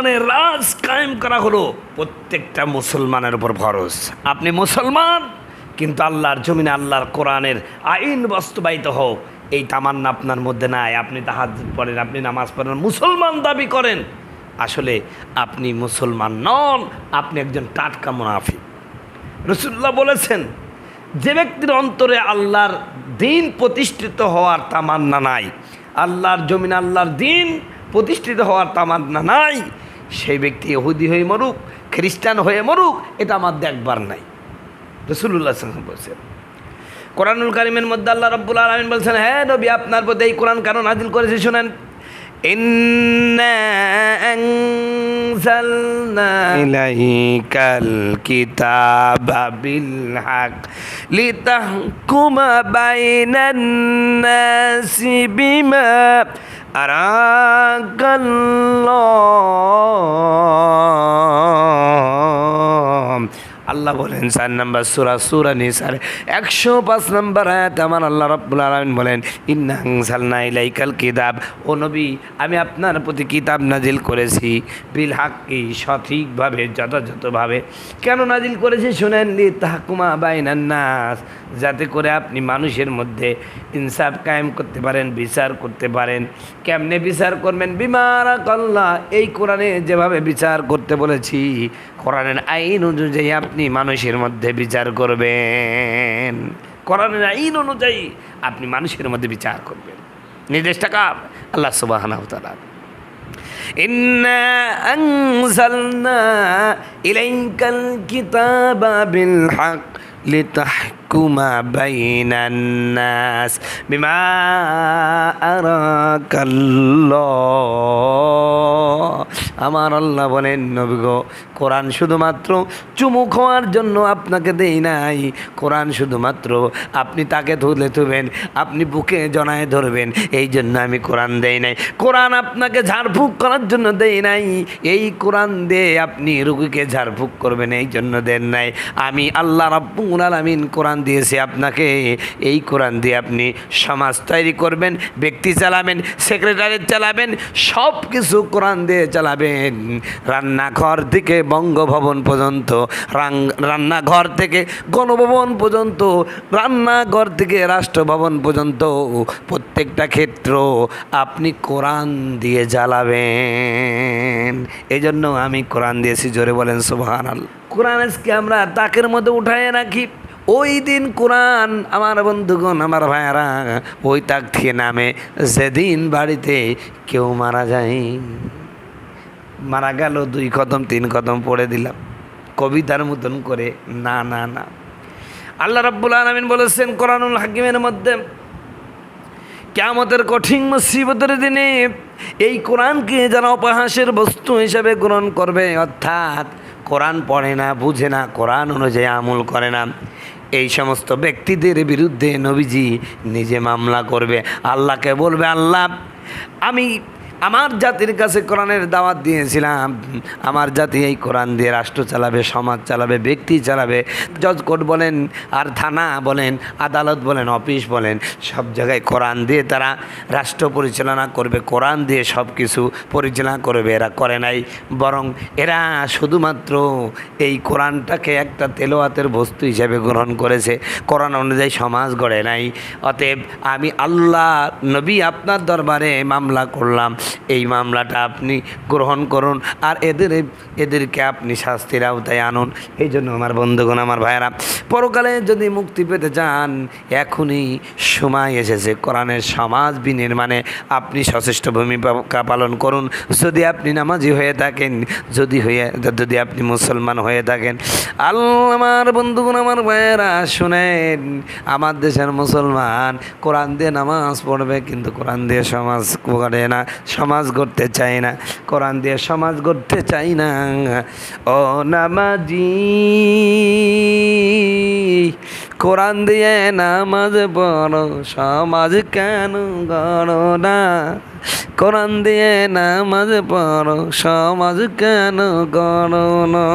কোরআনের রাজ কায়েম করা হলো প্রত্যেকটা মুসলমানের উপর ফরজ। আপনি মুসলমান, কিন্তু আল্লাহর জমিনে আল্লাহর কোরআনের আইন বাস্তবায়িত হোক এই তামান্না আপনার মধ্যে নাই। আপনি তাহাজ্জুদ পড়েন, আপনি নামাজ পড়েন, মুসলমান দাবি করেন, আসলে আপনি মুসলমান নন, আপনি একজন টাটকা মুনাফিক। রাসূলুল্লাহ বলেছেন, যে ব্যক্তির অন্তরে আল্লাহর দিন প্রতিষ্ঠিত হওয়ার তামান্না নাই, আল্লাহর জমিনে আল্লাহর দিন প্রতিষ্ঠিত হওয়ার তামান্না নাই, সেই ব্যক্তি ইহুদি হয়ে মরুক, খ্রিস্টান হয়ে মরুক, এটা আমার দেখবার নাই। রাসূলুল্লাহ সাল্লাল্লাহু আলাইহি ওয়াসাল্লাম বলছেন। কোরআনুল কারীমের মধ্যে আল্লাহ রাব্বুল আলামিন বলছেন, হ্যাঁ নবী, আপনার প্রতি এই কোরআন কেন নাজিল করেছে শুনেন। ইন্না আনজালনা ইলাইকাল কিতাবা বিল হক লিতাহকুমা বাইনান নাসি বিমা আরাকাল্লাহ। আল্লাহ বলেন 4 নম্বর সূরা নিসার 105 নম্বর আয়াত আমার আল্লাহ রাব্বুল আলামিন বলেন, ইন্না আনজালনা ইলাইকাল কিতাব, ও নবী আমি আপনার প্রতি কিতাব নাজিল করেছি বিল হাক্কি, সঠিকভাবে যথাযথভাবে। কেন নাজিল করেছি শুনেন, লিতাহকুমা বাইনান নাস, যাতে করে আপনি মানুষের মধ্যে ইনসাফ কায়েম করতে পারেন, বিচার করতে পারেন। কেমনে বিচার করবেন? বিমা আরাকাল্লাহ, এই কোরআনে যেভাবে বিচার করতে বলেছি কোরআনের আইন অনুযায়ী আপনি মানুষের মধ্যে বিচার করবেন। কোরআনের আইন অনুযায়ী আপনি মানুষের মধ্যে বিচার করবেন। নির্দেশটা কার? আল্লাহ সুবহানাহু ওয়া তাআলা। ইন্না আনজালনা ইলাইকাল কিতাবা বিল হক লিতাহকুমা বাইনান নাস বিমা আরাকাল্লাহ। আমার আল্লাহ বলেন, নবী গো, কোরআন শুধুমাত্র চুমু খাওয়ার জন্য আপনাকে দেই নাই। কোরআন শুধুমাত্র আপনি তাকে ধুলে ধুবেন, আপনি বুকে জড়ায় ধরবেন, এই জন্য আমি কোরআন দেই নাই। কোরআন আপনাকে ঝাড়ফুঁক করার জন্য দেই নাই। এই কোরআন দিয়ে আপনি রুগীকে ঝাড়ফুঁক করবেন, এই জন্য দেন নাই। আমি আল্লাহ রাব্বুল আলামিন কোরআন দিয়েছি আপনাকে। এই কোরআন দিয়ে আপনি সমাজ তৈরি করবেন, ব্যক্তি চালাবেন, সেক্রেটারিয়েট চালাবেন, সব কিছু কোরআন দিয়ে চালাবেন। রান্নাঘর থেকে বঙ্গভবন পর্যন্ত, রান্নাঘর থেকে গণভবন পর্যন্ত, রান্নাঘর থেকে রাষ্ট্রভবন পর্যন্ত, প্রত্যেকটা ক্ষেত্র আপনি কোরআন দিয়ে জ্বালাবেন। এই জন্য আমি কোরআন দিয়েছি। জোরে বলেন সুবহানাল্লাহ। কোরআন আজকে আমরা তাকের মধ্যে উঠায় রাখি। ওই দিন কোরআন আমার বন্ধুগণ, আমার ভাইয়ারা, ওই তাক থেকে নামে যেদিন বাড়িতে কেউ মারা যায়, মারা গেল 2 কদম 3 কদম পড়ে দিলাম কবিতার মতন করে, না না না। আল্লাহ রাব্বুল আলামিন বলেছেন কোরআনুল হাকিমের মধ্যে, কিয়ামতের কঠিন মুসিবতের দিনে এই কোরআনকে যারা উপহাসের বস্তু হিসেবে গ্রহণ করবে, অর্থাৎ কোরআন পড়ে না, বুঝে না, কোরআন অনুযায়ী আমল করে না, এই সমস্ত ব্যক্তিদের বিরুদ্ধে নবীজি নিজে মামলা করবে। আল্লাহকে বলবে, আল্লাহ আমি আমার জাতির কাছে কোরআনের দাওয়াত দিয়েছিলাম, আমার জাতি এই কোরআন দিয়ে রাষ্ট্র চালাবে, সমাজ চালাবে, ব্যক্তি চালাবে, জজ কোর্ট বলেন, আর থানা বলেন, আদালত বলেন, অফিস বলেন, সব জায়গায় কোরআন দিয়ে তারা রাষ্ট্র পরিচালনা করবে, কোরআন দিয়ে সব কিছু পরিচালনা করবে। এরা করে নাই, বরং এরা শুধুমাত্র এই কোরআনটাকে একটা তেলাওয়াতের বস্তু হিসেবে গ্রহণ করেছে, কোরআন অনুযায়ী সমাজ গড়ে নাই। অতএব আমি আল্লাহ নবী আপনার দরবারে মামলা করলাম, এই মামলাটা আপনি গ্রহণ করুন, আর এদেরকে আপনি শাস্তির আওতায় আনুন। এই জন্য আমার বন্ধুগণ, আমার ভাইয়েরা, পরকালে যদি মুক্তি পেতে চান, এখনই সময় এসেছে। কোরআনের সমাজ বিনির্মাণে আপনি সচেষ্ট ভূমিকা পালন করুন। যদি আপনি নামাজি হয়ে থাকেন, যদি আপনি মুসলমান হয়ে থাকেন, আল্লাহ, আমার বন্ধুগণ, আমার ভাইয়েরা, শুনেন, আমার দেশের মুসলমান কোরআন দিয়ে নামাজ পড়বে, কিন্তু কোরআন দিয়ে সমাজ গড়ে না, সমাজ গড়তে চাই না, কোরআন দিয়ে সমাজ গড়তে চাই না। ও নামাজি, কোরআন দিয়ে নামাজ পড়ো, সমাজ কেন গড়ো না? কোরআন দিয়ে নামাজ পড়ো, সমাজ কেন গড়ো না?